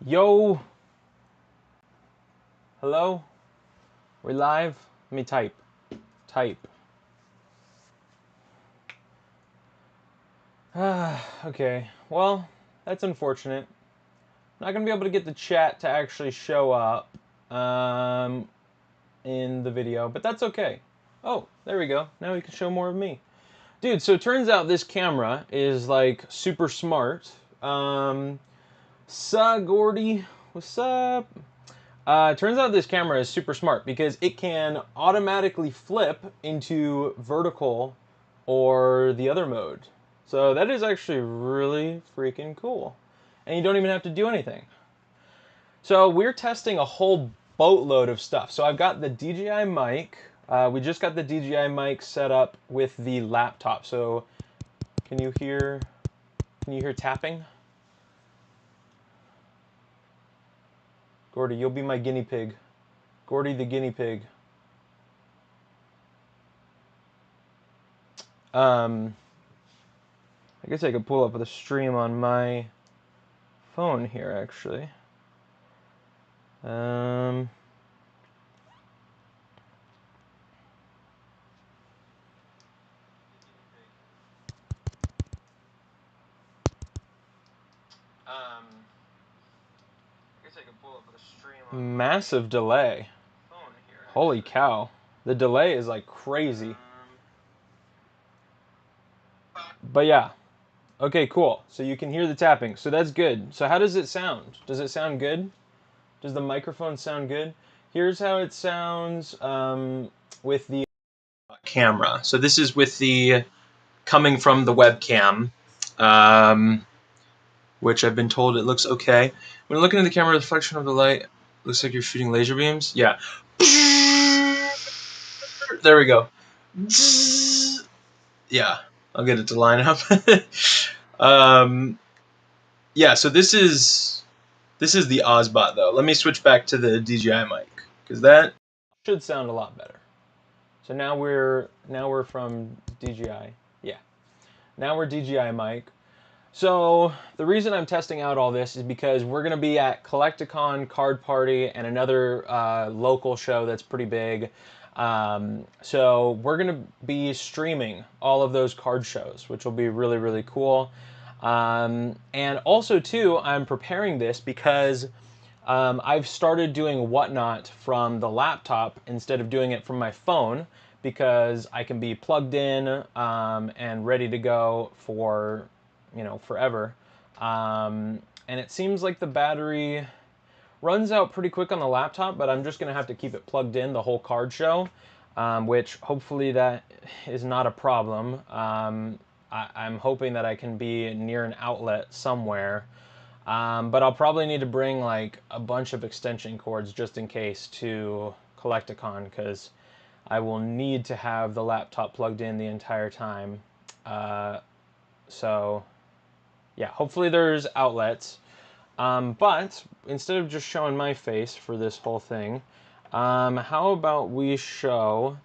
Yo, hello, we're live. Let me type. Okay, well, that's unfortunate. Not gonna be able to get the chat to actually show up in the video, but that's okay. Oh, there we go. Now we can show more of me. Dude, so it turns out this camera is like super smart. Gordy, what's up? Turns out this camera is super smart because it can automatically flip into vertical or the other mode. So that is actually really freaking cool. And you don't even have to do anything. So we're testing a whole boatload of stuff. So I've got the DJI mic. We just got the DJI mic set up with the laptop. So can you hear tapping? Gordy, you'll be my guinea pig. Gordy the guinea pig. I guess I could pull up the stream on my phone here, actually. Massive delay. Holy cow. The delay is like crazy. But yeah. Okay, cool. So you can hear the tapping. So that's good. So how does it sound? Does it sound good? Does the microphone sound good? Here's how it sounds with the camera. So this is with the coming from the webcam, which I've been told it looks okay. When looking at the camera, reflection of the light looks like you're shooting laser beams. Yeah. There we go. Yeah, I'll get it to line up. Yeah, so this is the Ozbot though. Let me switch back to the DJI mic because that should sound a lot better. So now we're from DJI. Yeah, now we're DJI mic. So the reason I'm testing out all this is because we're gonna be at Collecticon, Card Party, and another local show that's pretty big. So we're gonna be streaming all of those card shows, which will be really, really cool. And also too, I'm preparing this because I've started doing Whatnot from the laptop instead of doing it from my phone because I can be plugged in and ready to go for forever. And it seems like the battery runs out pretty quick on the laptop, but I'm just gonna have to keep it plugged in the whole card show, which hopefully that is not a problem. I'm hoping that I can be near an outlet somewhere, but I'll probably need to bring like a bunch of extension cords just in case to Collecticon because I will need to have the laptop plugged in the entire time. So yeah, hopefully there's outlets. But instead of just showing my face for this whole thing, how about we show,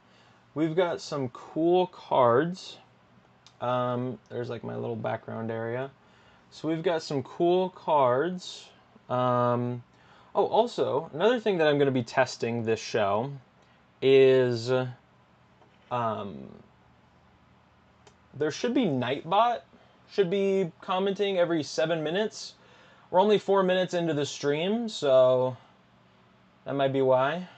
we've got some cool cards. There's like my little background area. So we've got some cool cards. Oh, also, another thing that I'm going to be testing this show is there should be Nightbot, should be commenting every 7 minutes. We're only 4 minutes into the stream, so that might be why.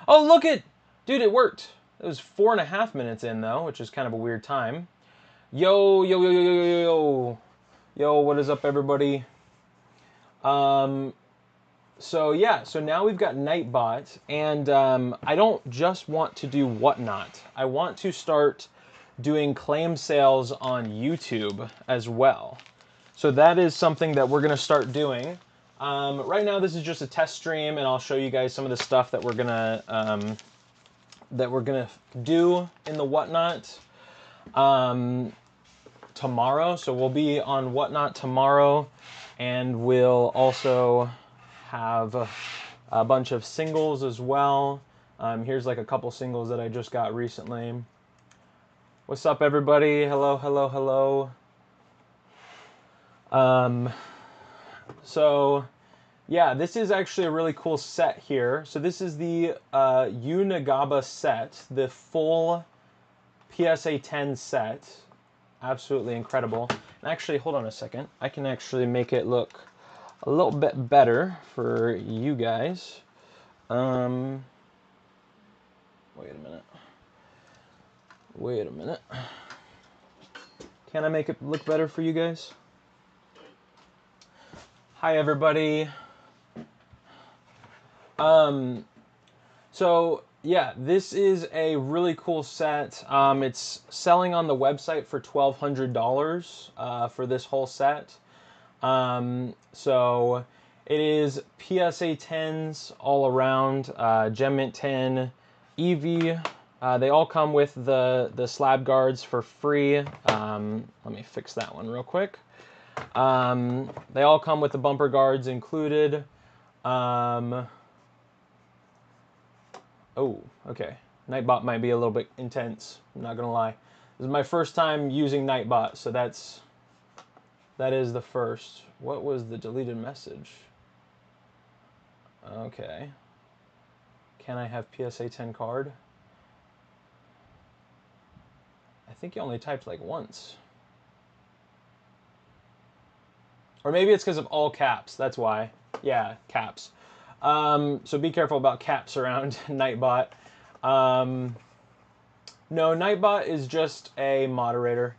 Oh, look it! Dude, it worked. It was 4.5 minutes in, though, which is kind of a weird time. Yo, yo, yo, yo, yo, yo, yo. Yo, what is up, everybody? So yeah, so now we've got Nightbot, and I don't just want to do Whatnot. I want to start doing claim sales on YouTube as well. So that is something that we're going to start doing. Right now, this is just a test stream, and I'll show you guys some of the stuff that we're gonna do in the Whatnot tomorrow. So we'll be on Whatnot tomorrow, and we'll also have a bunch of singles as well. Here's like a couple singles that I just got recently. What's up, everybody? Hello, hello, hello. So yeah, this is actually a really cool set here. So this is the Unagaba set, the full PSA 10 set. Absolutely incredible. And actually, hold on a second. I can actually make it look a little bit better for you guys. Wait a minute. Wait a minute. Can I make it look better for you guys? Hi, everybody. So yeah, this is a really cool set. It's selling on the website for $1,200 for this whole set. So it is PSA 10s all around, Gem Mint 10, Eevee. They all come with the slab guards for free. Let me fix that one real quick. They all come with the bumper guards included. Oh, okay. Nightbot might be a little bit intense. I'm not gonna lie. This is my first time using Nightbot, so that is the first. What was the deleted message? Okay. Can I have PSA 10 card? I think you only typed like once. Or maybe it's because of all caps. That's why. Yeah, caps. So be careful about caps around Nightbot. No, Nightbot is just a moderator.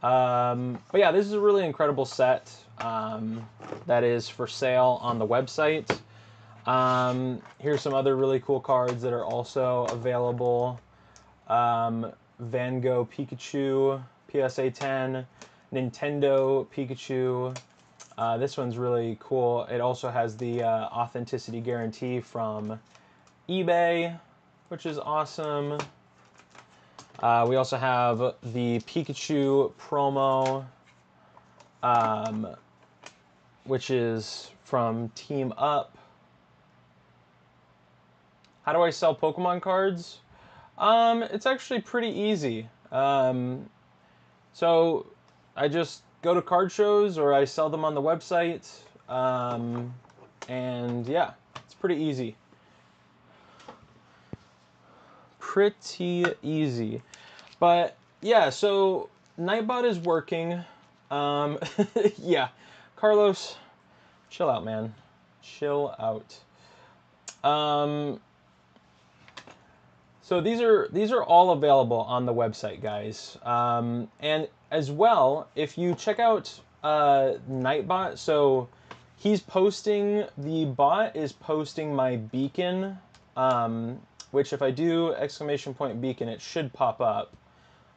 But yeah, this is a really incredible set that is for sale on the website. Here's some other really cool cards that are also available. Van Gogh Pikachu, PSA 10, Nintendo Pikachu. This one's really cool. It also has the authenticity guarantee from eBay, which is awesome. We also have the Pikachu promo, which is from Team Up. How do I sell Pokemon cards? It's actually pretty easy. So I just go to card shows or I sell them on the website. And yeah, it's pretty easy. Pretty easy. But yeah, so Nightbot is working. Yeah, Carlos, chill out, man. Chill out. So these are all available on the website, guys. And as well, if you check out Nightbot, so the bot is posting my beacon, which if I do !beacon, it should pop up.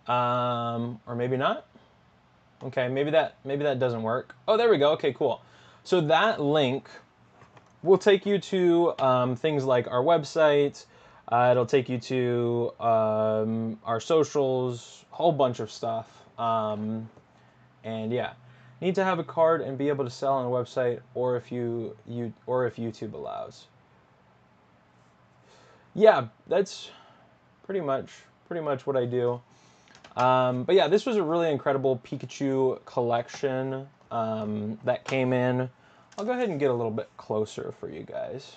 Or maybe not. Okay, maybe that doesn't work. Oh, there we go. Okay, cool. So that link will take you to things like our website. It'll take you to our socials, a whole bunch of stuff. And yeah, need to have a card and be able to sell on a website, or if YouTube allows. Yeah, that's pretty much what I do. But yeah, this was a really incredible Pikachu collection that came in. I'll go ahead and get a little bit closer for you guys.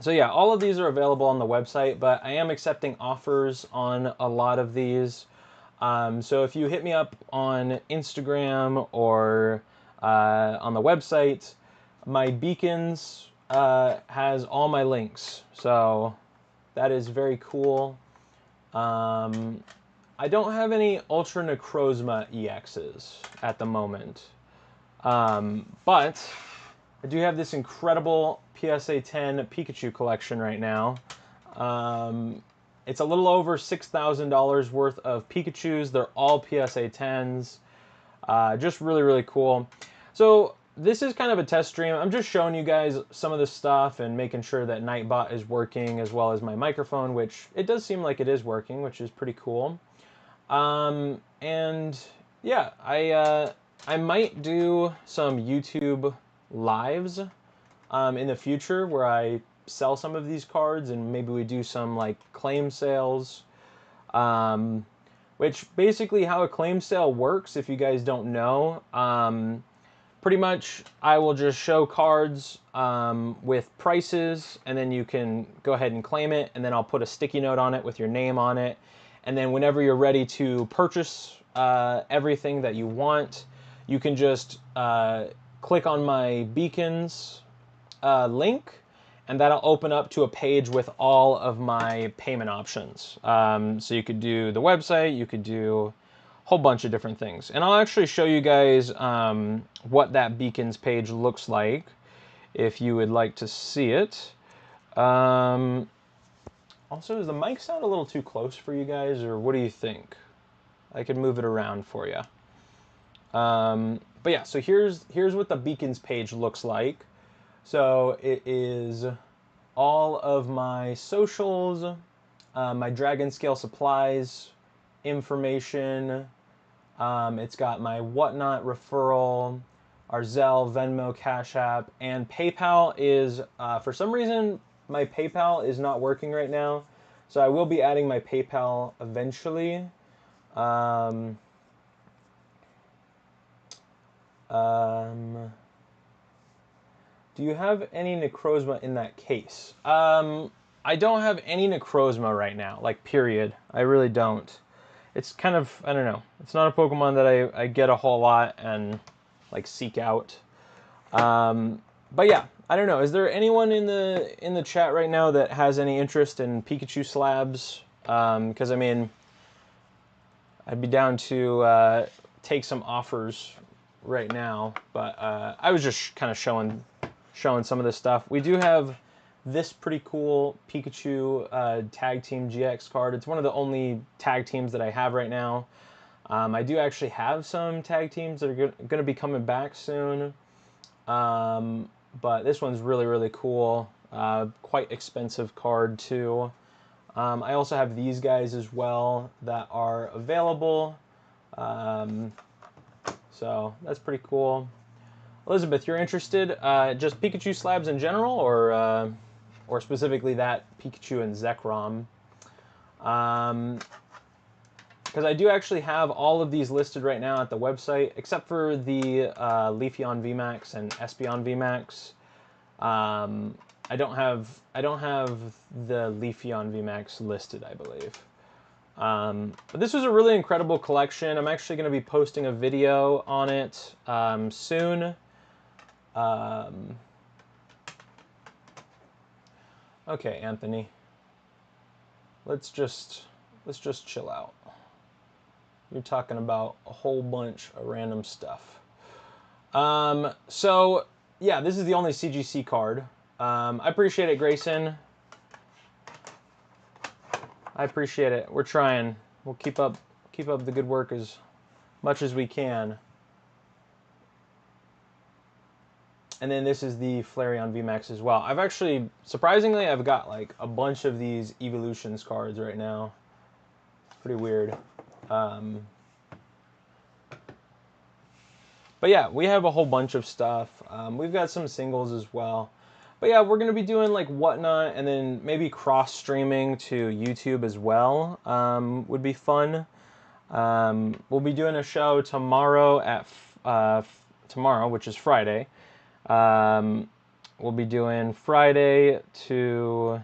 So yeah, all of these are available on the website, but I am accepting offers on a lot of these. So if you hit me up on Instagram or on the website, my beacons has all my links. So that is very cool. I don't have any Ultra Necrozma EXs at the moment. But I do have this incredible PSA 10 Pikachu collection right now. It's a little over $6,000 worth of Pikachus. They're all PSA 10s. Just really, really cool. So this is kind of a test stream. I'm just showing you guys some of the stuff and making sure that Nightbot is working, as well as my microphone, which it does seem like it is working, which is pretty cool. And yeah, I might do some YouTube lives in the future where I sell some of these cards, and maybe we do some like claim sales, which basically how a claim sale works, if you guys don't know, pretty much I will just show cards with prices, and then you can go ahead and claim it, and then I'll put a sticky note on it with your name on it. And then whenever you're ready to purchase everything that you want, you can just click on my Beacons link, and that'll open up to a page with all of my payment options. So you could do the website, you could do a whole bunch of different things. And I'll actually show you guys what that Beacons page looks like if you would like to see it. Also, does the mic sound a little too close for you guys, or what do you think? I could move it around for you. But yeah, so here's what the Beacons page looks like. So it is all of my socials, my Dragon Scale supplies information. It's got my Whatnot referral, our Zelle, Venmo, Cash App, and PayPal is, for some reason, my PayPal is not working right now. So I will be adding my PayPal eventually. Do you have any Necrozma in that case? I don't have any Necrozma right now, like period. I really don't. It's kind of, I don't know. It's not a Pokemon that I get a whole lot and like seek out. But yeah, I don't know. Is there anyone in the chat right now that has any interest in Pikachu slabs? Because I mean, I'd be down to take some offers right now, but I was just kind of showing some of this stuff. We do have this pretty cool Pikachu Tag Team GX card. It's one of the only tag teams that I have right now. I do actually have some tag teams that are going to be coming back soon, but this one's really, really cool. Quite expensive card too. I also have these guys as well that are available. So that's pretty cool. Elizabeth, you're interested just Pikachu slabs in general, or specifically that Pikachu and Zekrom? Because I do actually have all of these listed right now at the website, except for the Leafeon VMAX and Espeon VMAX. I don't have the Leafeon VMAX listed, I believe. But this was a really incredible collection. I'm actually going to be posting a video on it soon. Okay, Anthony. Let's just chill out. You're talking about a whole bunch of random stuff. So yeah, this is the only CGC card. I appreciate it, Grayson. I appreciate it. We're trying. We'll keep up the good work as much as we can. And then this is the Flareon VMAX as well. I've actually, surprisingly, I've got like a bunch of these Evolutions cards right now. Pretty weird. But yeah, we have a whole bunch of stuff. We've got some singles as well. But yeah, we're going to be doing like Whatnot, and then maybe cross-streaming to YouTube as well. Would be fun. We'll be doing a show tomorrow at tomorrow, which is Friday. We'll be doing Friday to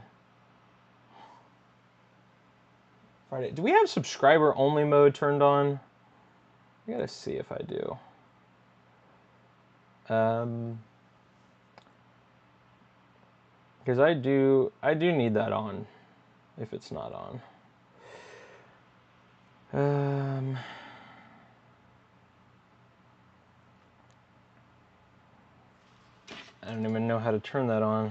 Friday. Do we have subscriber only mode turned on? I gotta see if I do. Because I do need that on, if it's not on. I don't even know how to turn that on.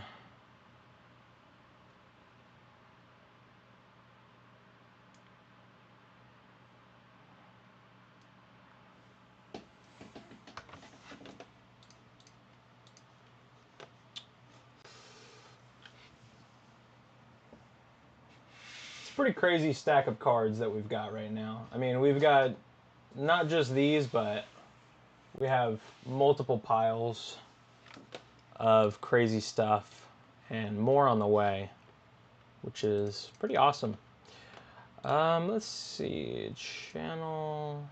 Pretty crazy stack of cards that we've got right now. I mean, we've got not just these, but we have multiple piles of crazy stuff and more on the way, which is pretty awesome. Let's see, channel.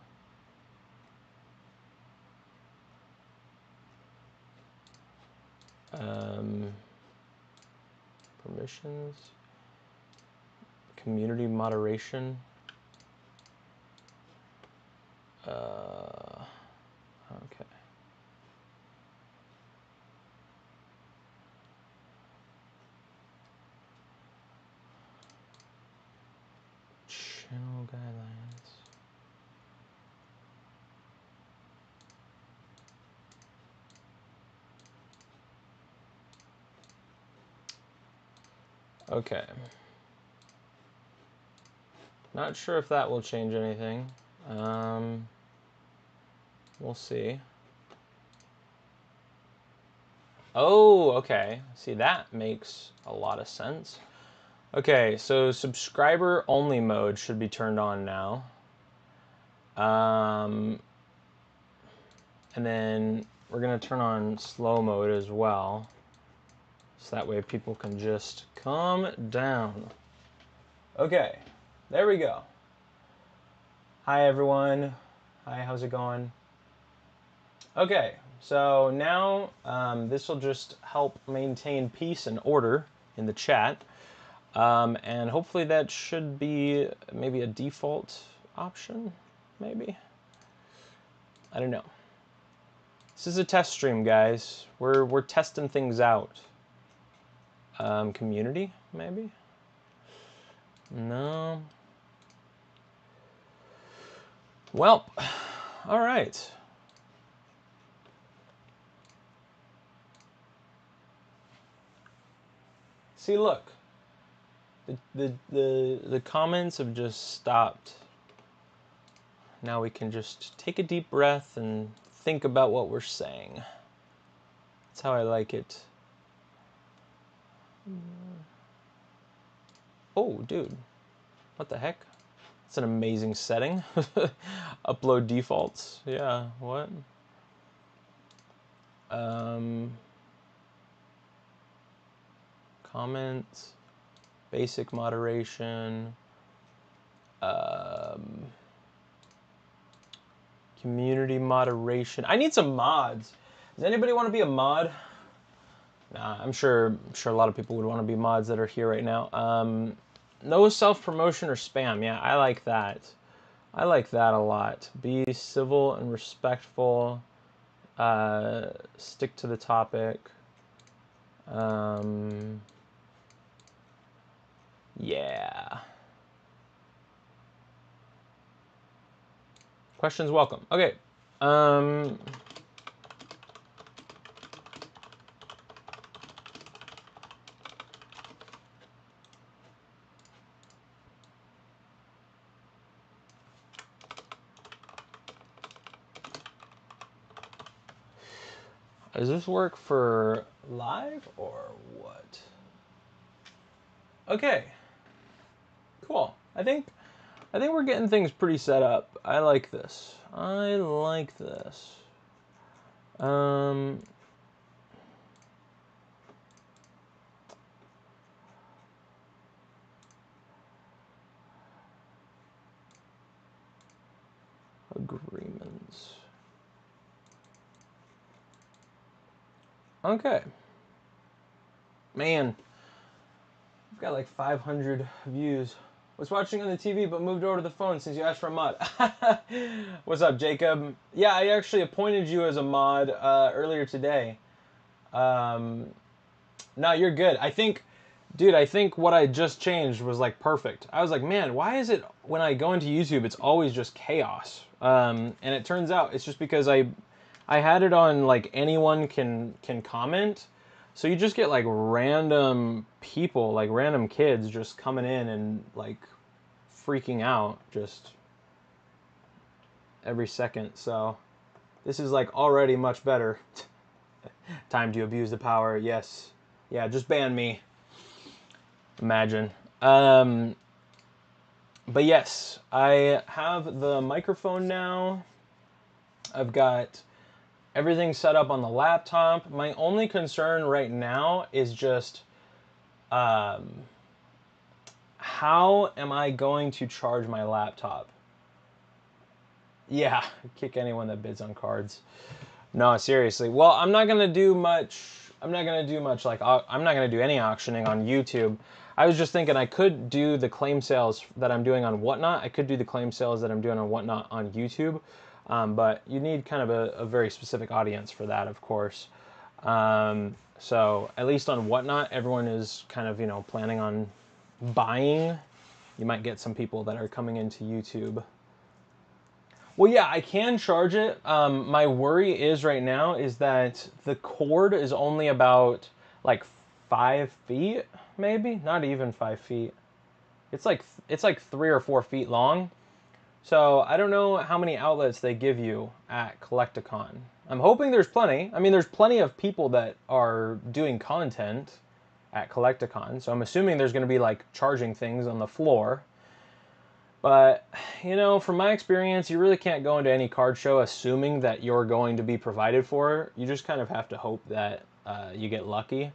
Permissions, community moderation. Okay. Channel guidelines. Okay. Not sure if that will change anything. We'll see. Oh, okay. See, that makes a lot of sense. Okay, so subscriber only mode should be turned on now. And then we're gonna turn on slow mode as well. So that way people can just calm down. Okay, there we go. Hi everyone. Hi, how's it going? Okay, so now this will just help maintain peace and order in the chat. And hopefully that should be maybe a default option, maybe? I don't know. This is a test stream, guys. We're testing things out. Community, maybe? No. Well, all right. See, look. The comments have just stopped. Now we can just take a deep breath and think about what we're saying. That's how I like it. Oh, dude. What the heck? It's an amazing setting. Upload defaults. Yeah, what? Comments. Basic moderation. Community moderation. I need some mods. Does anybody want to be a mod? Nah, I'm sure a lot of people would want to be mods that are here right now. No self-promotion or spam. Yeah, I like that. I like that a lot. Be civil and respectful. Stick to the topic. Yeah. Questions welcome. Okay. Does this work for live or what? Okay. Cool. I think we're getting things pretty set up. I like this. I like this. Agreements. Okay. Man, I've got like 500 views. Was watching on the TV but moved over to the phone since you asked for a mod. What's up, Jacob? Yeah, I actually appointed you as a mod earlier today. No, you're good. I think what I just changed was like perfect. I was like, man, why is it when I go into YouTube, it's always just chaos? And it turns out it's just because I had it on like anyone can comment. So you just get like random people, like random kids just coming in and like freaking out just every second. So this is like already much better. Time to abuse the power. Yes. Yeah, just ban me. Imagine. But yes, I have the microphone now. I've got everything set up on the laptop. My only concern right now is just how am I going to charge my laptop? Yeah, kick anyone that bids on cards. No, seriously. Well, I'm not going to do much I'm not gonna do much like I'm not gonna do any auctioning on YouTube. I was just thinking I could do the claim sales that I'm doing on Whatnot. I could do the claim sales that I'm doing on Whatnot on YouTube, but you need kind of a very specific audience for that, of course. So at least on Whatnot, everyone is kind of, you know, planning on buying. You might get some people that are coming into YouTube. Well, yeah, I can charge it. My worry is right now is that the cord is only about like 5 feet, maybe not even 5 feet. It's like 3 or 4 feet long. So I don't know how many outlets they give you at Collecticon. I'm hoping there's plenty. I mean, there's plenty of people that are doing content at Collecticon. So I'm assuming there's going to be like charging things on the floor. But, you know, from my experience, you really can't go into any card show assuming that you're going to be provided for. You just kind of have to hope that you get lucky.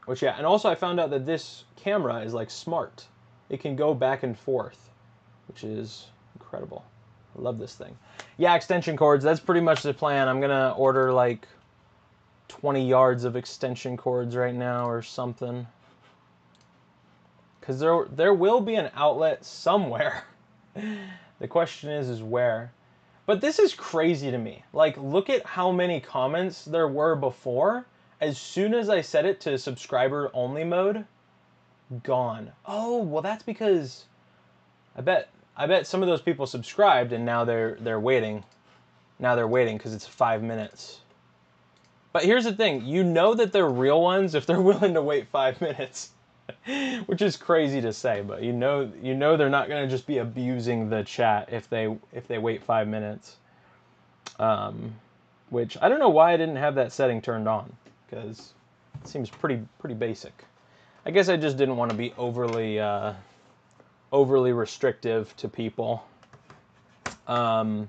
Which, yeah, and also I found out that this camera is like smart. It can go back and forth, which is incredible. I love this thing. Yeah, extension cords, that's pretty much the plan. I'm going to order like 20 yards of extension cords right now or something. Because there will be an outlet somewhere. The question is where. But this is crazy to me. Like, look at how many comments there were before. As soon as I set it to subscriber only mode, gone. Oh, well that's because I bet some of those people subscribed and now they're waiting. Now they're waiting because it's 5 minutes. But here's the thing, you know that they're real ones if they're willing to wait 5 minutes. Which is crazy to say, but you know they're not going to just be abusing the chat if they wait 5 minutes. Which I don't know why I didn't have that setting turned on, because it seems pretty basic. I guess I just didn't want to be overly restrictive to people. But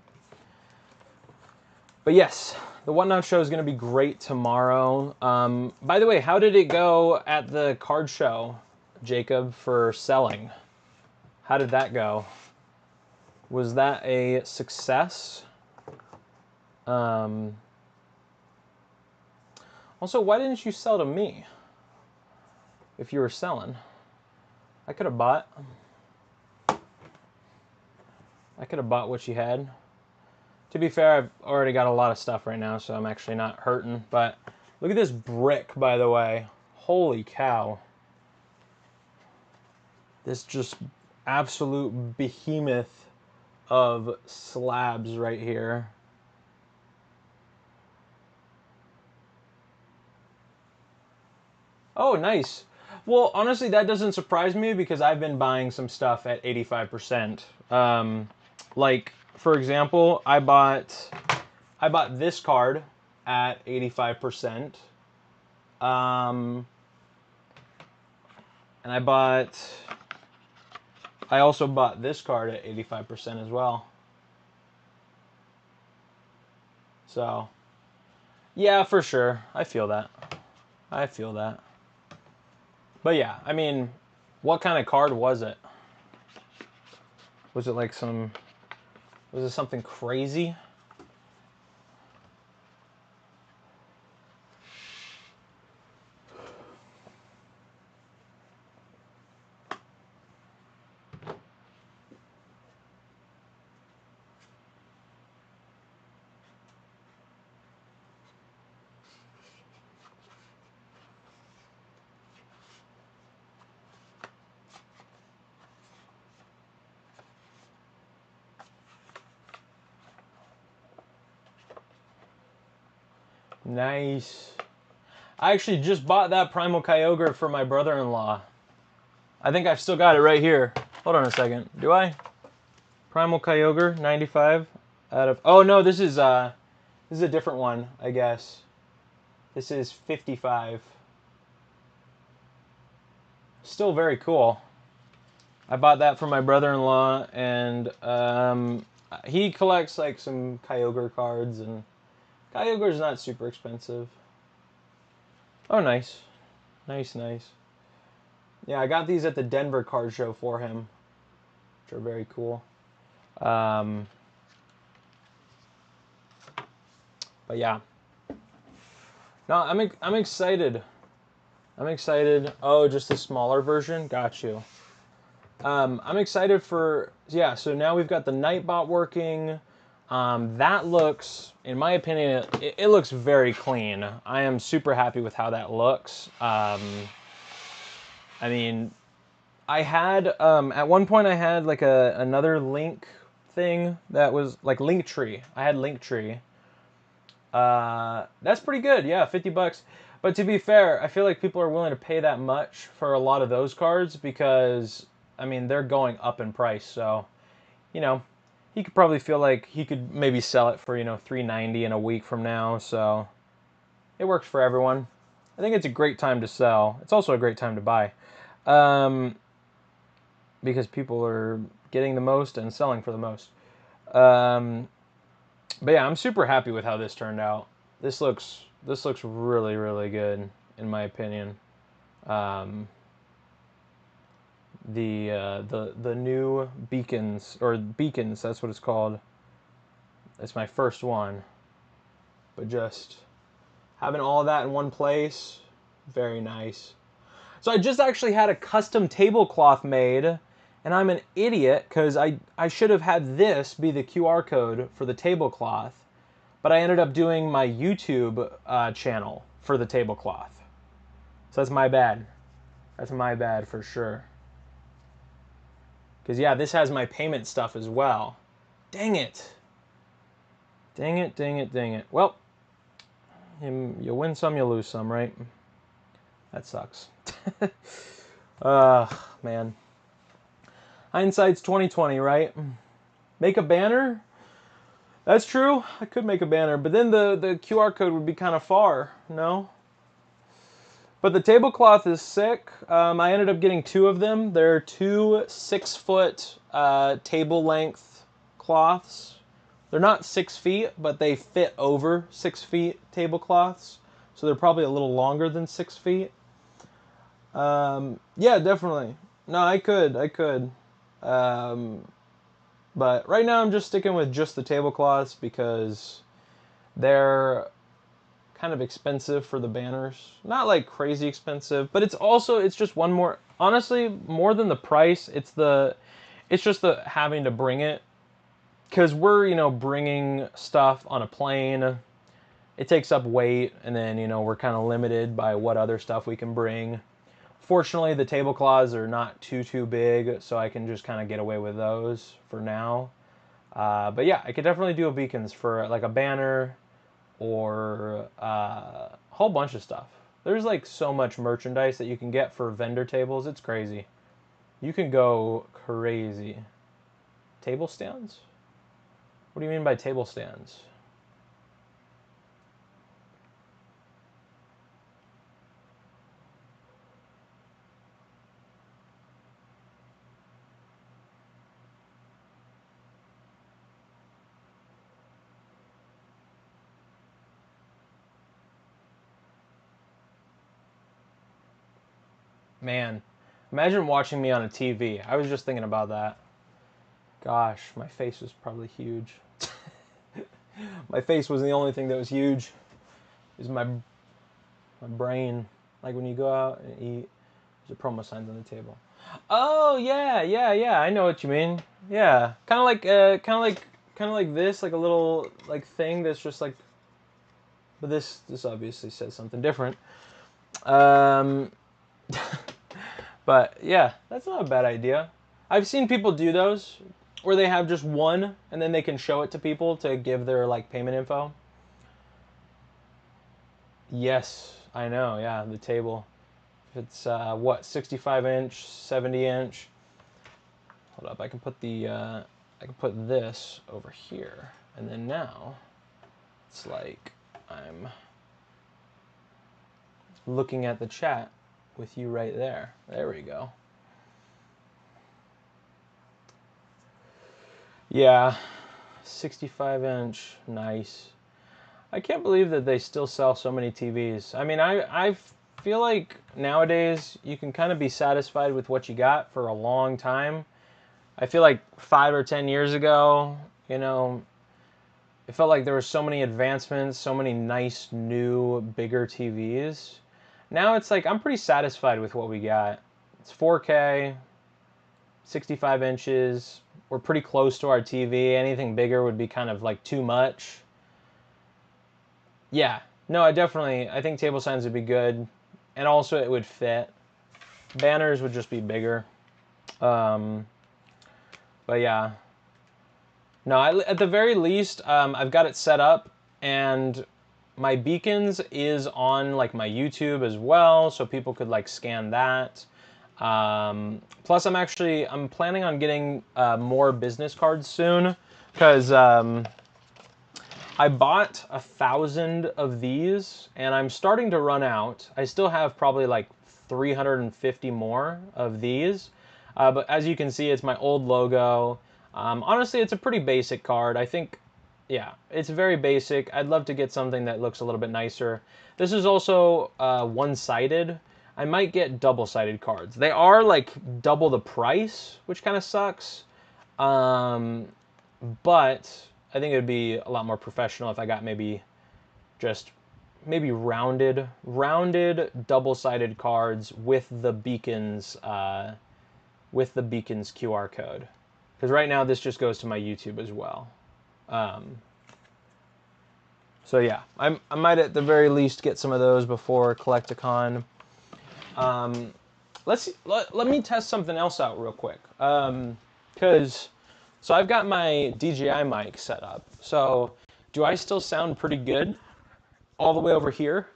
yes, the Whatnot show is going to be great tomorrow. By the way, how did it go at the card show, Jacob, for selling? How did that go? Was that a success? Also, why didn't you sell to me if you were selling? I could have bought. I could have bought what you had. To be fair, I've already got a lot of stuff right now, so I'm actually not hurting. But look at this brick, by the way. Holy cow. This just absolute behemoth of slabs right here. Oh, nice. Well, honestly, that doesn't surprise me because I've been buying some stuff at 85%. Like, for example, I bought this card at 85%. And I also bought this card at 85% as well. So, yeah, for sure. I feel that. I feel that. But yeah, I mean, what kind of card was it? Was it like was it something crazy? Nice. I actually just bought that Primal Kyogre for my brother-in-law. I think I've still got it right here. Hold on a second. Do I? Primal Kyogre, 95 out of... Oh, no, this is a different one, I guess. This is 55. Still very cool. I bought that for my brother-in-law, and he collects like some Kyogre cards, and Kyogre's not super expensive. Oh, nice. Nice, nice. Yeah, I got these at the Denver card show for him, which are very cool. But yeah. No, I'm excited. I'm excited. Oh, just a smaller version? Got you. I'm excited for, yeah, so now we've got the Nightbot working. That looks, in my opinion, it looks very clean. I am super happy with how that looks. I mean, I had, at one point I had like another link thing that was like Linktree. I had Linktree. That's pretty good, yeah, 50 bucks. But to be fair, I feel like people are willing to pay that much for a lot of those cards because, I mean, they're going up in price. So, you know, he could probably feel like he could maybe sell it for, you know, $3.90 in a week from now. So it works for everyone. I think it's a great time to sell. It's also a great time to buy. Because people are getting the most and selling for the most. But yeah, I'm super happy with how this turned out. This looks really, really good in my opinion. The new beacons, or beacons, that's what it's called. It's my first one. But just having all of that in one place, very nice. So I just actually had a custom tablecloth made, and I'm an idiot because I should have had this be the QR code for the tablecloth, but I ended up doing my YouTube channel for the tablecloth. So that's my bad. That's my bad for sure. Because yeah, this has my payment stuff as well. Dang it. Dang it, dang it, dang it. Well, you win some, you lose some, right? That sucks. Man. Hindsight's 2020, right? Make a banner? That's true. I could make a banner, but then the QR code would be kind of far, no? But the tablecloth is sick. I ended up getting 2 of them. They're 2 6-foot table length cloths. They're not 6 feet, but they fit over 6 feet tablecloths. So they're probably a little longer than 6 feet. Yeah, definitely. No, I could. But right now I'm just sticking with just the tablecloths because they're kind of expensive for the banners. Not like crazy expensive, but it's just one more, honestly, more than the price, it's just the having to bring it. Because we're, you know, bringing stuff on a plane. It takes up weight, and then, you know, we're kind of limited by what other stuff we can bring. Fortunately, the tablecloths are not too big, so I can just kind of get away with those for now. But yeah, I could definitely do a beacons for like a banner or a whole bunch of stuff. There's like so much merchandise that you can get for vendor tables. It's crazy. You can go crazy. Table stands? What do you mean by table stands? Man, imagine watching me on a TV. I was just thinking about that. Gosh, my face was probably huge. My face was the only thing that was huge. Is my brain. Like when you go out and eat, there's a promo signs on the table. Oh yeah. I know what you mean. Yeah, kind of like this, like a little like thing that's just like. But this obviously says something different. But yeah, that's not a bad idea. I've seen people do those where they have just one and then they can show it to people to give their like payment info. Yes, I know. Yeah, the table. If it's what, 65 inch, 70 inch. Hold up, I can put this over here, and then now it's like I'm looking at the chat with you right there. There we go. Yeah, 65 inch, nice. I can't believe that they still sell so many TVs. I mean, I feel like nowadays you can kind of be satisfied with what you got for a long time. I feel like 5 or 10 years ago, you know, it felt like there were so many advancements, so many nice, new, bigger TVs. Now it's like, I'm pretty satisfied with what we got. It's 4K, 65 inches. We're pretty close to our TV. Anything bigger would be kind of like too much. Yeah, no, I think table signs would be good. And also it would fit. Banners would just be bigger. But yeah. No, at the very least, I've got it set up, and my beacons is on like my YouTube as well, so people could like scan that. Plus, I'm planning on getting more business cards soon, because I bought 1,000 of these, and I'm starting to run out. I still have probably like 350 more of these, but as you can see, it's my old logo. Honestly, it's a pretty basic card. I think, yeah, it's very basic. I'd love to get something that looks a little bit nicer. This is also one-sided. I might get double-sided cards. They are like double the price, which kind of sucks. But I think it would be a lot more professional if I got maybe rounded double-sided cards with the beacons QR code. Because right now this just goes to my YouTube as well. So yeah, I might at the very least get some of those before Collecticon. Let me test something else out real quick. So I've got my DJI mic set up. So do I still sound pretty good all the way over here?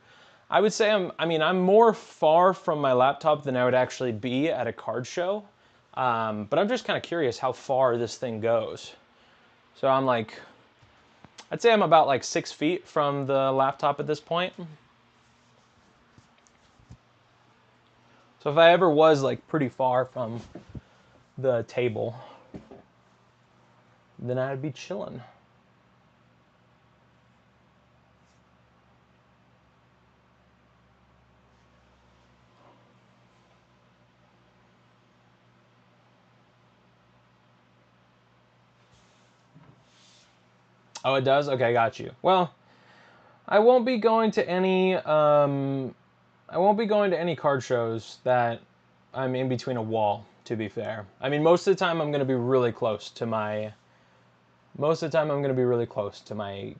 I would say I'm more far from my laptop than I would actually be at a card show. But I'm just kind of curious how far this thing goes. So I'd say I'm about like 6 feet from the laptop at this point. So if I ever was like pretty far from the table, then I'd be chilling. Oh, it does? Okay, got you. Well, I won't be going to any card shows that I'm in between a wall, to be fair. I mean, most of the time I'm going to be really close to my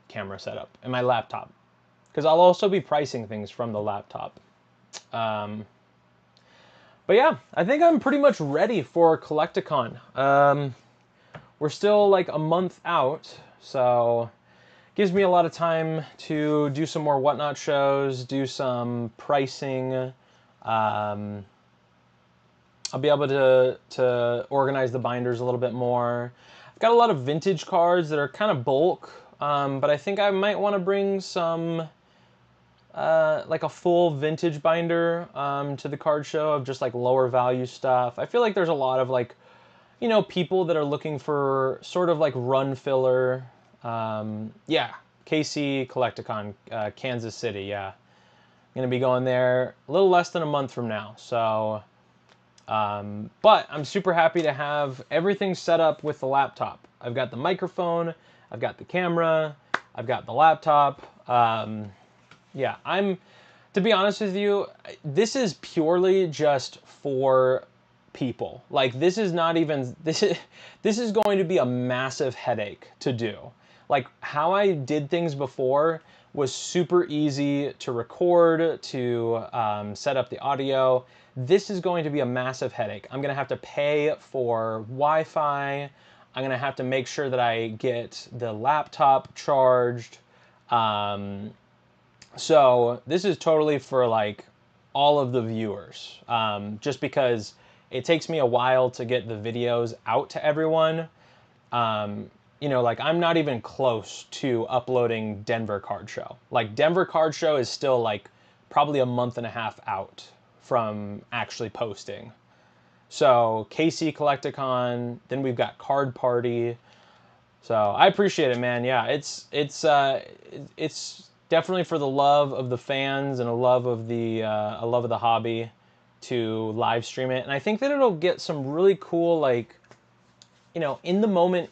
camera setup and my laptop, because I'll also be pricing things from the laptop. But yeah, I think I'm pretty much ready for Collecticon. We're still like a month out, so gives me a lot of time to do some more Whatnot shows, do some pricing. I'll be able to organize the binders a little bit more. I've got a lot of vintage cards that are kind of bulk, but I think I might want to bring some, like a full vintage binder to the card show of just like lower value stuff. I feel like there's a lot of like, people that are looking for sort of like run filler. Yeah, KC Collecticon, Kansas City, yeah. I'm going to be going there a little less than a month from now, so... but I'm super happy to have everything set up with the laptop. I've got the microphone, I've got the camera, I've got the laptop. Yeah, to be honest with you, this is purely just for people. Like, this is not even, this is going to be a massive headache to do. Like, how I did things before was super easy to record, to set up the audio. This is going to be a massive headache. I'm gonna have to pay for Wi-Fi. I'm gonna have to make sure that I get the laptop charged. So this is totally for like all of the viewers, just because it takes me a while to get the videos out to everyone. Like I'm not even close to uploading Denver Card Show. Like Denver Card Show is still like probably a month and a half out from actually posting. So KC Collecticon, then we've got Card Party. So I appreciate it, man. Yeah, it's definitely for the love of the fans and a love of the hobby to live stream it. And I think that it'll get some really cool, like, in the moment,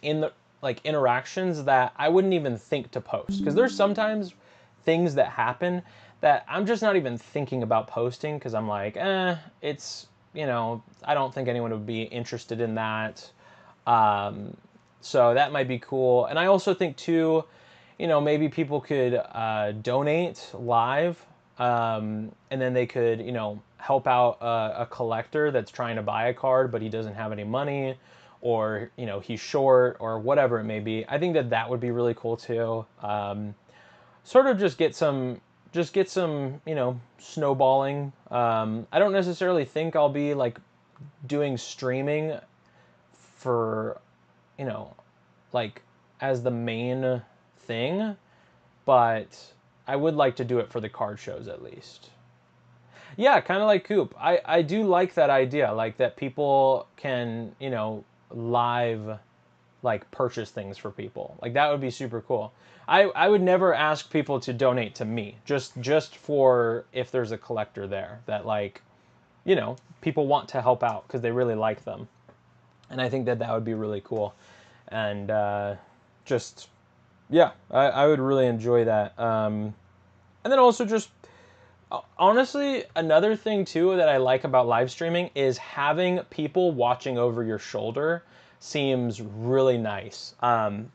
like interactions that I wouldn't even think to post. Because there's sometimes things that happen that I'm just not even thinking about posting because I'm like, it's, you know, I don't think anyone would be interested in that. So that might be cool. And I also think too, you know, maybe people could donate live, and then they could, you know, help out a collector that's trying to buy a card, but he doesn't have any money, or, you know, he's short or whatever it may be. I think that that would be really cool too. Sort of just get some, you know, snowballing. I don't necessarily think I'll be like doing streaming for, you know, like as the main thing, but I would like to do it for the card shows at least. Yeah, kind of like Coop. I do like that idea, like that people can, you know, live like purchase things for people. Like that would be super cool. I would never ask people to donate to me, just for if there's a collector there that, like, you know, people want to help out because they really like them. And I think that that would be really cool. And just, yeah, I would really enjoy that. And then also just, honestly, another thing too that I like about live streaming is having people watching over your shoulder seems really nice.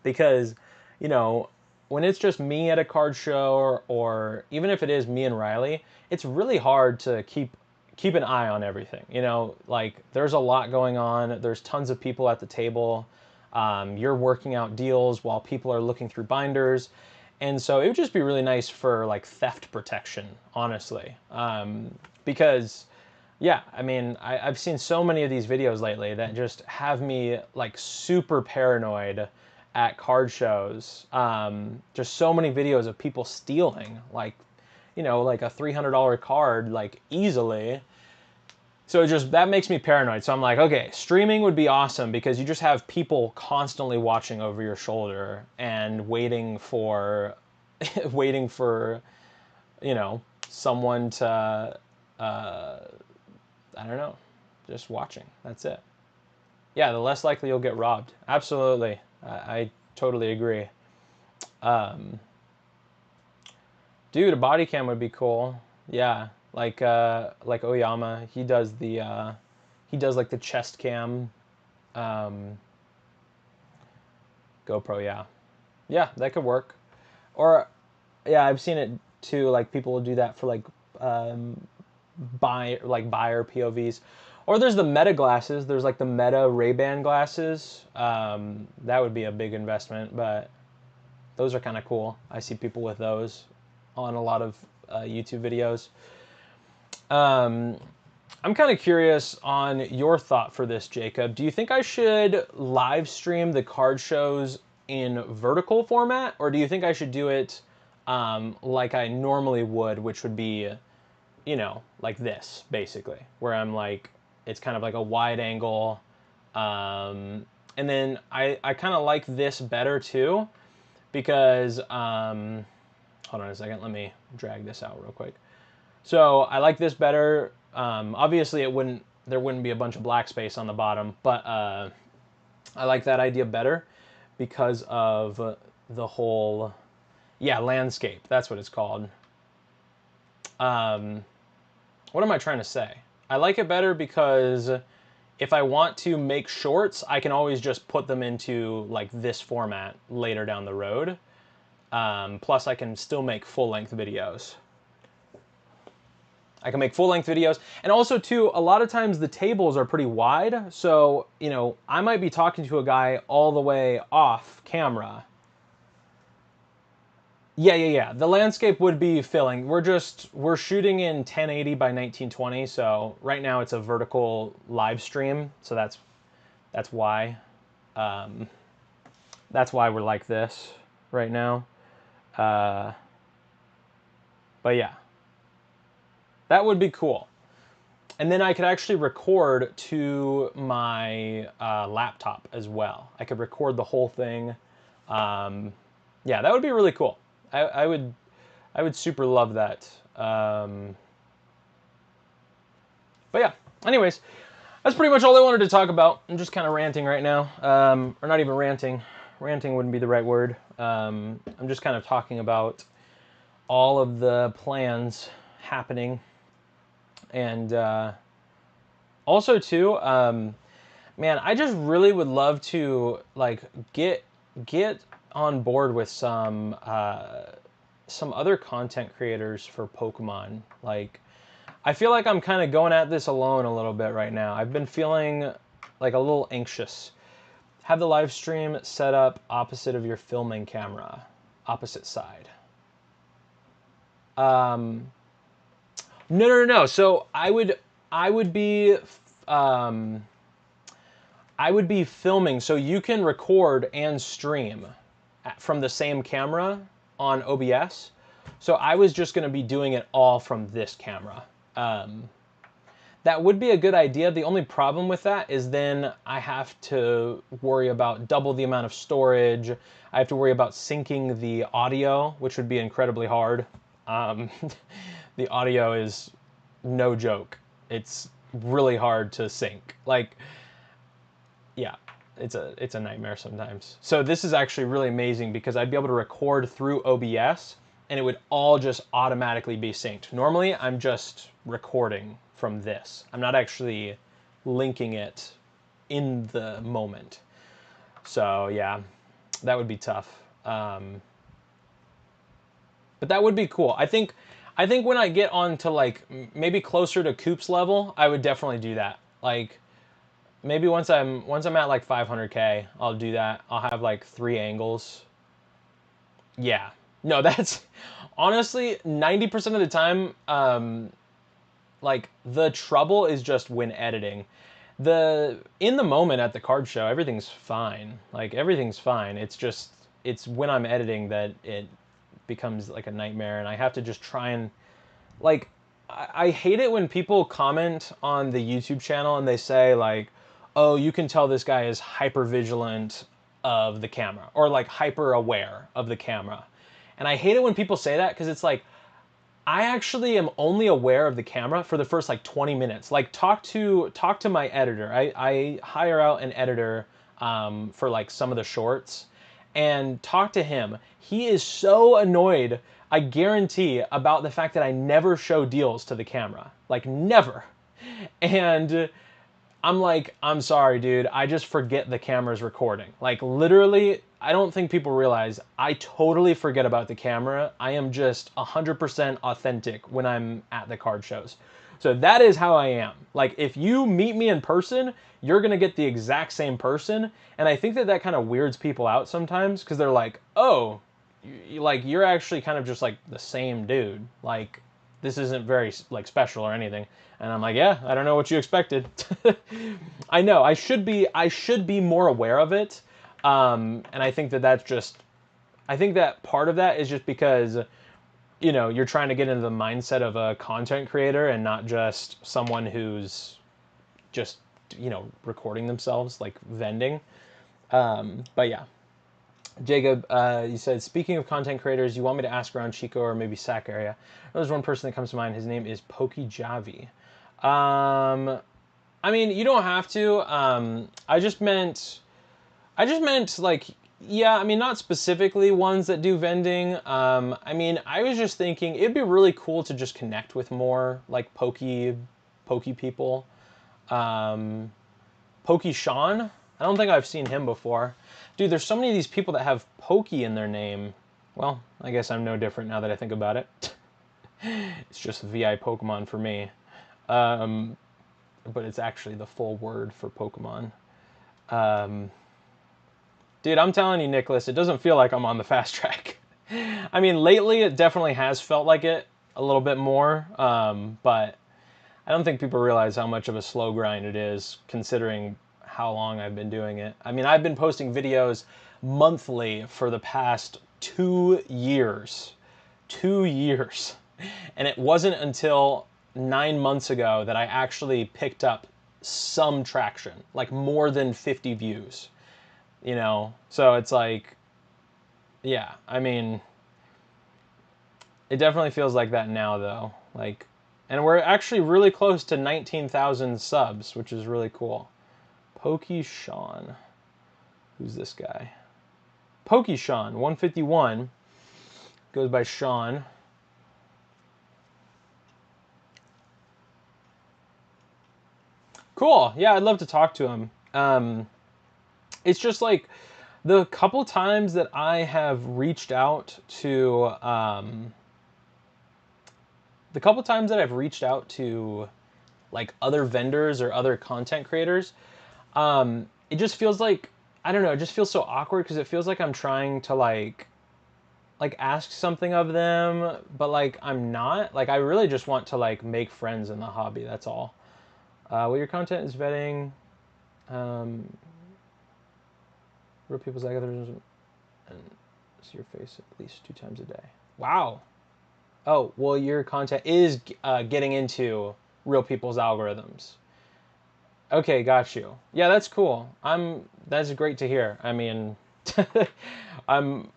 Because, you know, when it's just me at a card show, or even if it is me and Riley, it's really hard to keep an eye on everything. You know, like there's a lot going on. There's tons of people at the table. You're working out deals while people are looking through binders. And so it would just be really nice for like theft protection, honestly. Because, yeah, I mean, I've seen so many of these videos lately that just have me like super paranoid at card shows. Just so many videos of people stealing, like, you know, like a $300 card, like easily. So it just, that makes me paranoid. So I'm like, okay, streaming would be awesome because you just have people constantly watching over your shoulder and waiting for, waiting for, you know, someone to, I don't know, just watching. That's it. Yeah, the less likely you'll get robbed. Absolutely. I totally agree. Dude, a body cam would be cool. Yeah, like Oyama, he does the he does like the chest cam. GoPro, yeah. Yeah, that could work. Or yeah, I've seen it too, like people will do that for like buyer POVs. Or there's the Meta glasses. There's like the Meta Ray-Ban glasses. That would be a big investment, but those are kind of cool. I see people with those on a lot of YouTube videos. I'm kind of curious on your thought for this, Jacob. Do you think I should live stream the card shows in vertical format, or do you think I should do it like I normally would, which would be, you know, like this, basically, where I'm like, it's kind of like a wide angle. And then I kind of like this better too, because, hold on a second, let me drag this out real quick. So I like this better. Obviously there wouldn't be a bunch of black space on the bottom, but I like that idea better because of the whole, yeah, landscape. That's what it's called. What am I trying to say? I like it better because if I want to make shorts, I can always just put them into like this format later down the road. Plus I can still make full-length videos. I can make full-length videos. And also, too, a lot of times the tables are pretty wide. So, you know, I might be talking to a guy all the way off camera. Yeah. The landscape would be filling. We're shooting in 1080 by 1920. So right now it's a vertical live stream. So that's why. That's why we're like this right now. But yeah. That would be cool. And then I could actually record to my laptop as well. I could record the whole thing. Yeah, that would be really cool. I would super love that. But yeah, anyways, that's pretty much all I wanted to talk about. I'm just kind of ranting right now. Or not even ranting, ranting wouldn't be the right word. I'm just kind of talking about all of the plans happening. And also too, man, I just really would love to like get on board with some other content creators for Pokemon. Like, I feel like I'm kind of going at this alone a little bit right now. I've been feeling like a little anxious. Have the live stream set up opposite of your filming camera, opposite side. No. So I would be filming, so you can record and stream from the same camera on OBS. So I was just going to be doing it all from this camera. That would be a good idea. The only problem with that is then I have to worry about double the amount of storage. I have to worry about syncing the audio, which would be incredibly hard. The audio is no joke. It's really hard to sync. Like, yeah, it's a nightmare sometimes. So this is actually really amazing because I'd be able to record through OBS and it would all just automatically be synced. Normally, I'm just recording from this. I'm not actually linking it in the moment. So yeah, that would be tough. But that would be cool. I think when I get on to like maybe closer to Coop's level, I would definitely do that. Like maybe once I'm at like 500K, I'll do that. I'll have like 3 angles. Yeah. No, that's honestly 90% of the time, like the trouble is just when editing. In the moment at the card show, everything's fine. Like everything's fine. It's when I'm editing that it becomes like a nightmare, and I have to just try and like I hate it when people comment on the YouTube channel and they say like, oh, you can tell this guy is hyper vigilant of the camera or like hyper aware of the camera. And I hate it when people say that because it's like, I actually am only aware of the camera for the first like 20 minutes. Like talk to my editor. I hire out an editor for like some of the shorts and talk to him. He is so annoyed, I guarantee, about the fact that I never show deals to the camera. Like never. And I'm like, I'm sorry, dude. I just forget the camera's recording. Like literally, I don't think people realize I totally forget about the camera. I am just 100% authentic when I'm at the card shows. So that is how I am. Like if you meet me in person, you're gonna get the exact same person. And I think that kind of weirds people out sometimes because they're like, oh, like you're actually kind of just like the same dude. Like this isn't very like special or anything. And I'm like, yeah, I don't know what you expected. I know I should be more aware of it. And I think I think that part of that is just because, you know, you're trying to get into the mindset of a content creator and not just someone who's just, you know, recording themselves, like vending. But yeah. Jacob, you said, speaking of content creators, you want me to ask around Chico or maybe Sac area. There's one person that comes to mind. His name is Pokejavi. I mean, you don't have to. I just meant like, yeah, I mean, not specifically ones that do vending. I mean, I was just thinking it'd be really cool to just connect with more like Poke people. Poke Sean? I don't think I've seen him before. Dude, there's so many of these people that have Pokey in their name. Well, I guess I'm no different now that I think about it. It's just VI Pokemon for me. But it's actually the full word for Pokemon. Dude, I'm telling you, Nicholas, it doesn't feel like I'm on the fast track. I mean, lately it definitely has felt like it a little bit more, but I don't think people realize how much of a slow grind it is, considering how long I've been doing it. I mean, I've been posting videos monthly for the past 2 years. 2 years. And it wasn't until 9 months ago that I actually picked up some traction, like more than 50 views. You know, so it's like, yeah, I mean, it definitely feels like that now though. Like, and we're actually really close to 19,000 subs, which is really cool. Pokey Sean. Who's this guy? Pokeshawn 151 goes by Sean. Cool. Yeah, I'd love to talk to him. It's just like the couple times that I have reached out to, like other vendors or other content creators, it just feels like, I don't know, it just feels so awkward because it feels like I'm trying to like ask something of them, but like I'm not. Like I really just want to like make friends in the hobby. That's all. Well, your content is vetting real people's algorithms and see your face at least 2 times a day. Wow. Oh, well, your content is getting into real people's algorithms. Okay, got you. Yeah, that's cool. That's great to hear. I mean, I'm,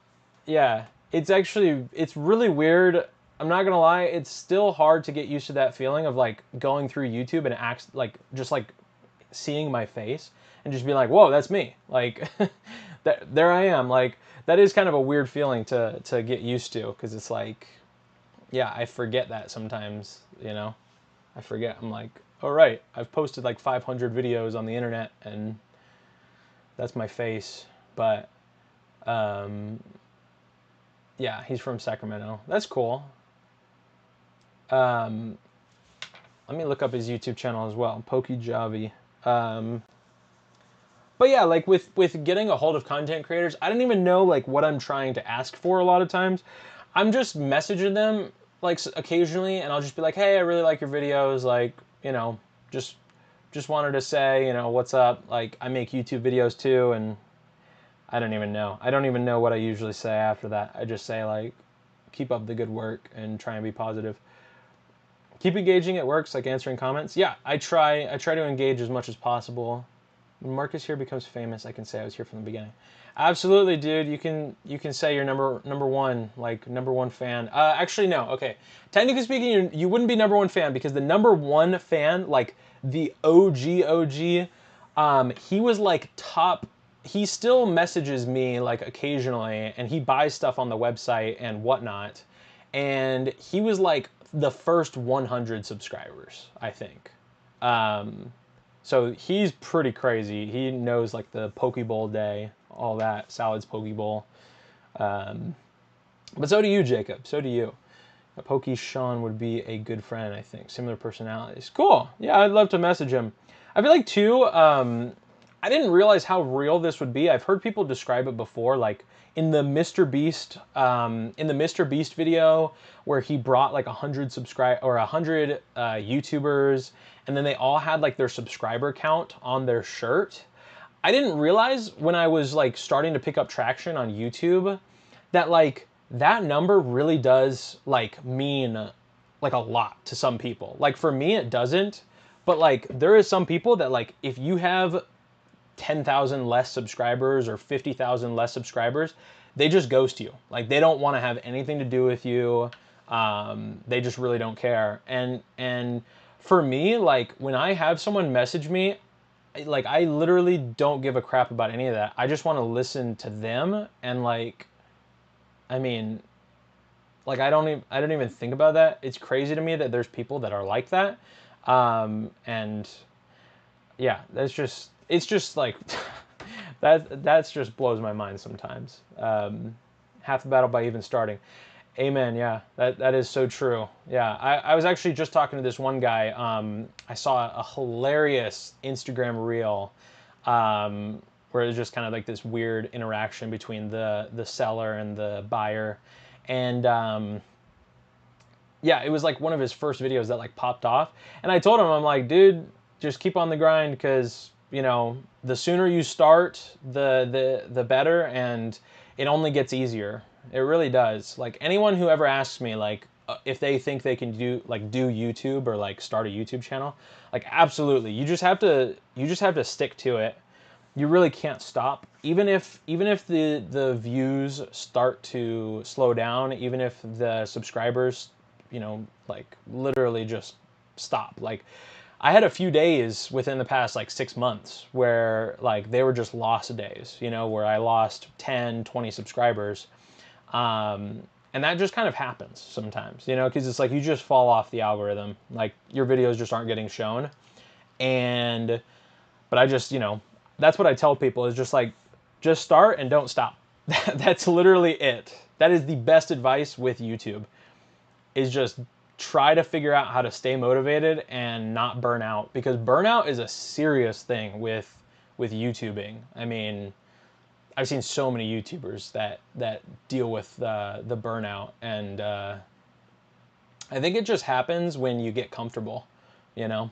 yeah, it's really weird. I'm not gonna lie, it's still hard to get used to that feeling of like going through YouTube and just like seeing my face and just being like, whoa, that's me. Like, there I am. Like, that is kind of a weird feeling to get used to, because it's like, yeah, I forget that sometimes, you know? I forget. I'm like, all right, I've posted like 500 videos on the internet and that's my face. But, yeah, he's from Sacramento. That's cool. Let me look up his YouTube channel as well, PokeJavi. But yeah, like with getting a hold of content creators, I don't even know like what I'm trying to ask for a lot of times. I'm just messaging them like occasionally, and I'll just be like, hey, I really like your videos, like, you know, just wanted to say, you know, what's up? Like, I make YouTube videos too, and I don't even know. I don't even know what I usually say after that. I just say like, keep up the good work and try and be positive. Keep engaging, it works, like answering comments. Yeah, I try to engage as much as possible. When Marcus here becomes famous, I can say I was here from the beginning. Absolutely, dude. You can say you're number one, like number one fan. Actually, no. Okay, technically speaking, you wouldn't be number one fan, because the number one fan, like the OG, he was like top. He still messages me like occasionally, and he buys stuff on the website and whatnot. And he was like the first 100 subscribers, I think. So he's pretty crazy. He knows like the Poke Bowl day, all that, Salad's Poke Bowl. But so do you, Jacob. So do you. Poke Sean would be a good friend, I think. Similar personalities. Cool. Yeah, I'd love to message him. I feel like too, I didn't realize how real this would be. I've heard people describe it before, like in the Mr. Beast, video where he brought like 100 YouTubers, and then they all had like their subscriber count on their shirt. I didn't realize when I was like starting to pick up traction on YouTube that like that number really does like mean like a lot to some people. Like for me, it doesn't, but like there is some people that like if you have 10,000 less subscribers or 50,000 less subscribers, they just ghost you. Like they don't want to have anything to do with you. They just really don't care. And for me, like when I have someone message me, like I literally don't give a crap about any of that. I just want to listen to them, and like, I mean, like I don't even think about that. It's crazy to me that there's people that are like that. And yeah, it's just like that's just blows my mind sometimes. Half the battle by even starting. Amen. Yeah, that is so true. Yeah, I was actually just talking to this one guy. I saw a hilarious Instagram reel where it was just kind of like this weird interaction between the seller and the buyer, and yeah, it was like one of his first videos that like popped off, and I told him, I'm like, dude, just keep on the grind, because you know the sooner you start, the better, and it only gets easier. It really does. Like anyone who ever asks me like if they think they can do YouTube or like start a YouTube channel, like absolutely. You just have to stick to it. You really can't stop. Even if the views start to slow down, even if the subscribers, you know, like literally just stop. Like I had a few days within the past like 6 months where like they were just lost days, you know, where I lost 10, 20 subscribers. And that just kind of happens sometimes, you know, because it's like you just fall off the algorithm. Like your videos just aren't getting shown. But I just, you know, that's what I tell people is just like, just start and don't stop. That's literally it. That is the best advice with YouTube, is just try to figure out how to stay motivated and not burn out, because burnout is a serious thing with YouTubing. I mean, I've seen so many YouTubers that deal with the burnout, and I think it just happens when you get comfortable, you know.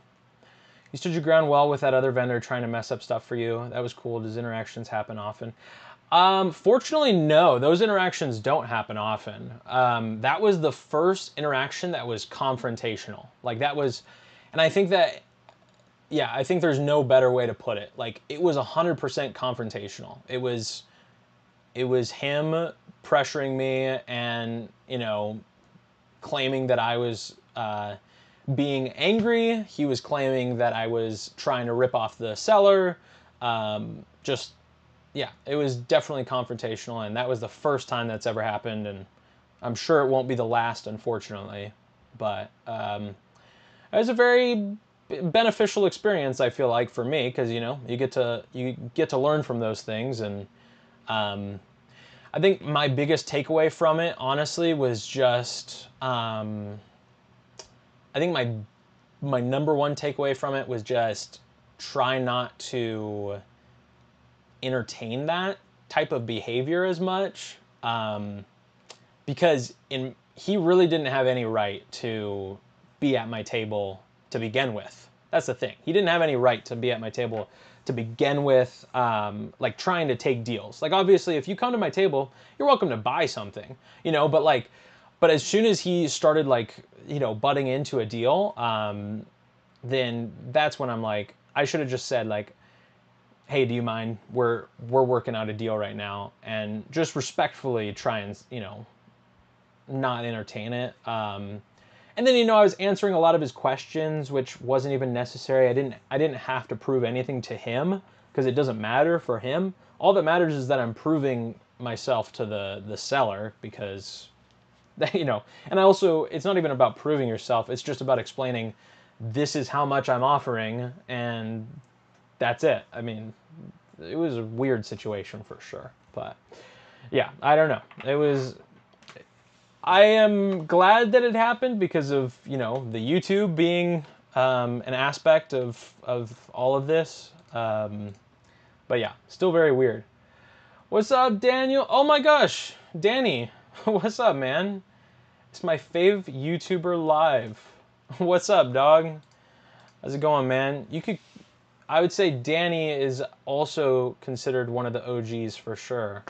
You stood your ground well with that other vendor trying to mess up stuff for you. That was cool. Does interactions happen often? Fortunately, no. Those interactions don't happen often. That was the first interaction that was confrontational. Like that was, and I think that, yeah, I think there's no better way to put it. Like it was 100% confrontational. It was him pressuring me and, you know, claiming that I was being angry. He was claiming that I was trying to rip off the seller. Just, yeah, it was definitely confrontational, and that was the first time that's ever happened, and I'm sure it won't be the last, unfortunately. But it was a very beneficial experience, I feel like, for me, because, you know, you get to learn from those things. And I think my biggest takeaway from it, honestly, was just I think my number one takeaway from it was just try not to entertain that type of behavior as much, because he really didn't have any right to be at my table to begin with. That's the thing. He didn't have any right to be at my table to begin with, like trying to take deals. Like obviously, if you come to my table, you're welcome to buy something, you know. But as soon as he started like, you know, butting into a deal, then that's when I'm like, I should have just said like, hey, do you mind? We're working out a deal right now, and just respectfully try and, you know, not entertain it. And then, you know, I was answering a lot of his questions, which wasn't even necessary. I didn't have to prove anything to him, because it doesn't matter for him. All that matters is that I'm proving myself to the seller, because, you know, and I also, it's not even about proving yourself. It's just about explaining, this is how much I'm offering, and that's it. I mean, it was a weird situation for sure. But yeah, I don't know. I am glad that it happened because of, you know, the YouTube being an aspect of all of this. But yeah, still very weird. What's up, Daniel? Oh my gosh, Danny. What's up, man? It's my fave YouTuber live. What's up, dog? How's it going, man? I would say Danny is also considered one of the OGs for sure.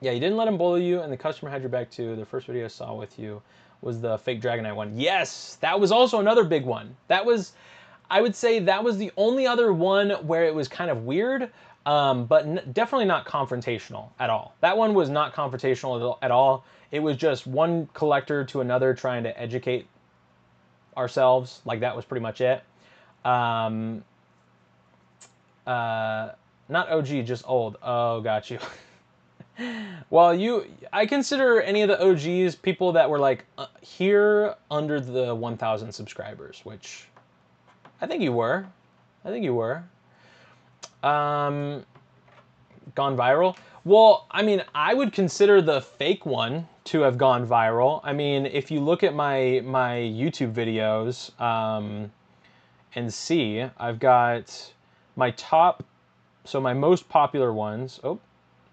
Yeah, you didn't let him bully you, and the customer had your back too. The first video I saw with you was the fake Dragonite one. Yes, that was also another big one. I would say that was the only other one where it was kind of weird, but definitely not confrontational at all. That one was not confrontational at all. It was just one collector to another trying to educate ourselves. Like, that was pretty much it. Not OG, just old. Oh, got you. Well, I consider any of the OGs people that were like here under the 1,000 subscribers, which I think you were. I think you were. Gone viral. Well, I mean, I would consider the fake one to have gone viral. I mean, if you look at my YouTube videos and see, I've got my my most popular ones. Oh,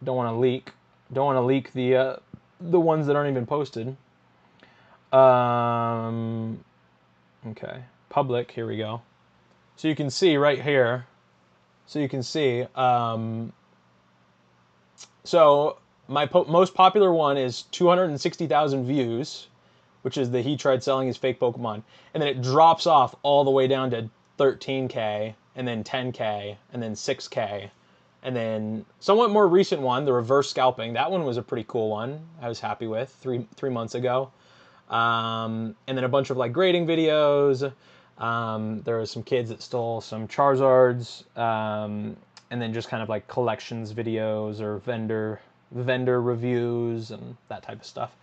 don't want to leak. Don't want to leak the ones that aren't even posted. Okay, public. Here we go. So you can see right here. So you can see. So my most popular one is 260,000 views, which is the he tried selling his fake Pokemon, and then it drops off all the way down to 13K, and then 10K, and then 6K. And then somewhat more recent one, the reverse scalping. That one was a pretty cool one. I was happy with three months ago. And then a bunch of like grading videos. There were some kids that stole some Charizards, and then just kind of like collections videos or vendor reviews and that type of stuff.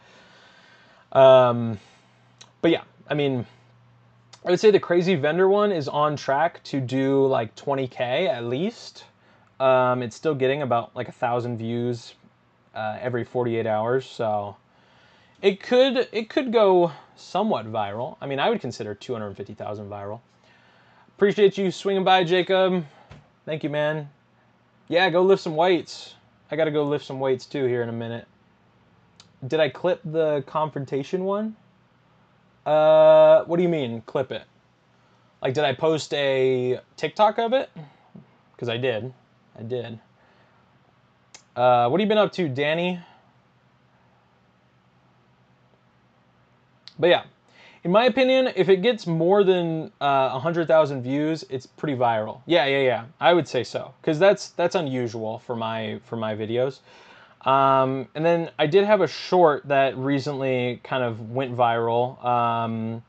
But yeah, I mean, I would say the crazy vendor one is on track to do like 20K at least. It's still getting about like 1,000 views every 48 hours, so it could go somewhat viral. I mean, I would consider 250,000 viral. Appreciate you swinging by, Jacob. Thank you, man. Yeah, go lift some weights. I gotta go lift some weights too here in a minute. Did I clip the confrontation one? What do you mean, clip it? Like, did I post a TikTok of it? Because I did. I did. What have you been up to, Danny? But yeah, in my opinion, if it gets more than 100,000 views, it's pretty viral. Yeah. I would say so, because that's unusual for my videos. And then I did have a short that recently kind of went viral.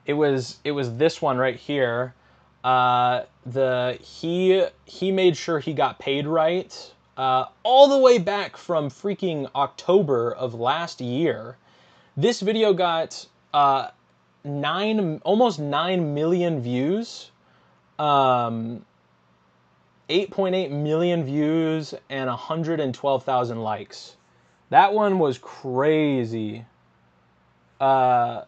It was this one right here. He made sure he got paid right. All the way back from freaking October of last year. This video got almost 9 million views, 8.8 million views, and 112,000 likes. That one was crazy. That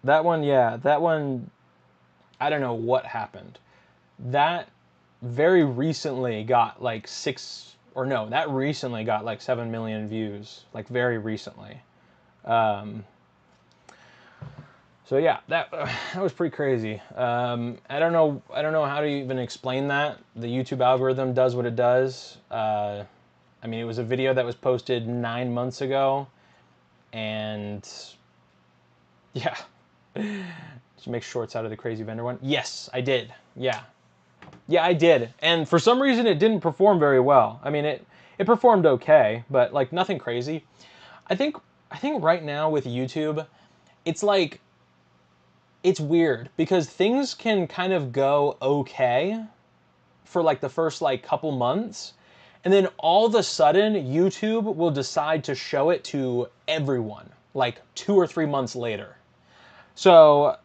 one, I don't know what happened. That very recently got like that recently got like 7 million views, like very recently. So yeah, that was pretty crazy. I don't know how to even explain that. The YouTube algorithm does what it does. I mean, it was a video that was posted 9 months ago, and yeah. Did you make shorts out of the crazy vendor one? Yes, I did. Yeah, I did. And for some reason, it didn't perform very well. I mean, it performed okay, but like nothing crazy. I think right now with YouTube, it's like, it's weird because things can kind of go okay for like the first like couple months, and then all of a sudden YouTube will decide to show it to everyone like 2 or 3 months later. So,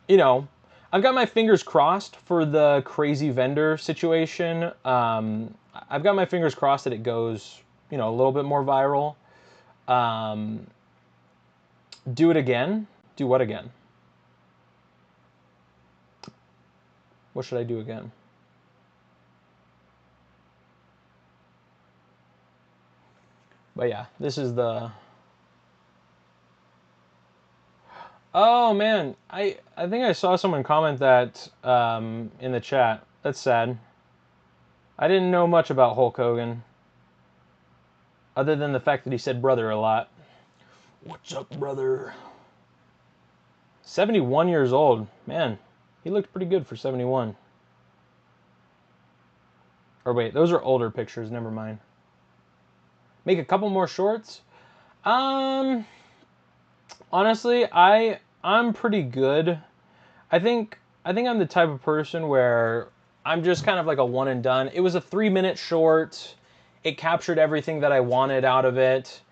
you know, I've got my fingers crossed for the crazy vendor situation. I've got my fingers crossed that it goes, a little bit more viral. Do it again? Do what again? What should I do again? But yeah, this is the... Oh man, I think I saw someone comment that in the chat. That's sad. I didn't know much about Hulk Hogan, other than the fact that he said brother a lot. What's up, brother? 71 years old. Man, he looked pretty good for 71. Or wait, those are older pictures, never mind. Make a couple more shorts? Honestly, I'm pretty good. I think I'm the type of person where I'm just kind of like a one and done. It was a 3-minute short. It captured everything that I wanted out of it.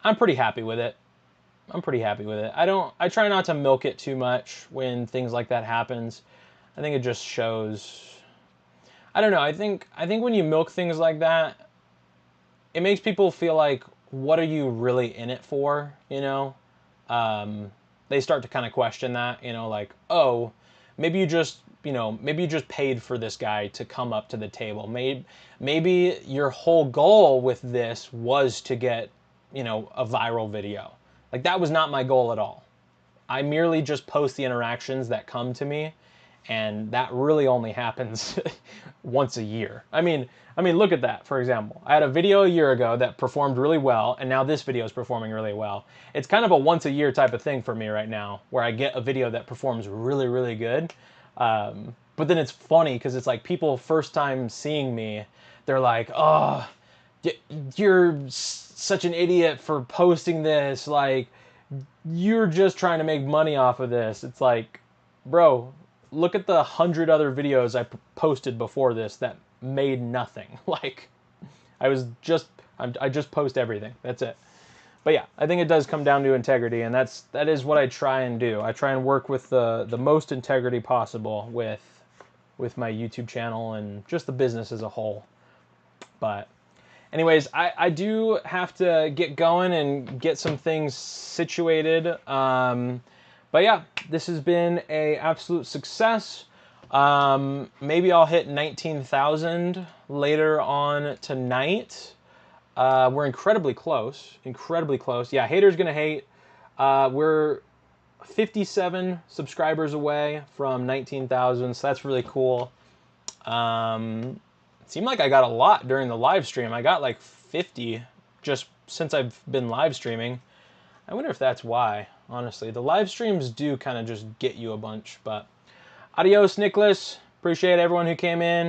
I'm pretty happy with it. I try not to milk it too much when things like that happens. I think it just shows, I don't know, I think when you milk things like that, it makes people feel like, what are you really in it for, They start to kind of question that, like, oh, maybe you just paid for this guy to come up to the table. Maybe your whole goal with this was to get, a viral video. Like, that was not my goal at all. I merely just post the interactions that come to me, and that really only happens once a year. I mean, look at that, for example. I had a video a year ago that performed really well, and now this video is performing really well. It's kind of a once a year type of thing for me right now, where I get a video that performs really, really good. But then it's funny, because it's like people first time seeing me, they're like, oh, you're such an idiot for posting this. Like, you're just trying to make money off of this. It's like, bro, look at the 100 other videos I posted before this that made nothing. Like, I just post everything. That's it. But yeah, I think it does come down to integrity, and that is what I try and do. I try and work with the most integrity possible with my YouTube channel and just the business as a whole. But anyways, I do have to get going and get some things situated. But yeah, this has been a absolute success. Maybe I'll hit 19,000 later on tonight. We're incredibly close. Incredibly close. Yeah, haters gonna hate. We're 57 subscribers away from 19,000, so that's really cool. It seemed like I got a lot during the live stream. I got like 50 just since I've been live streaming. I wonder if that's why, honestly. The live streams do kind of just get you a bunch, but adios, Nicholas. Appreciate everyone who came in.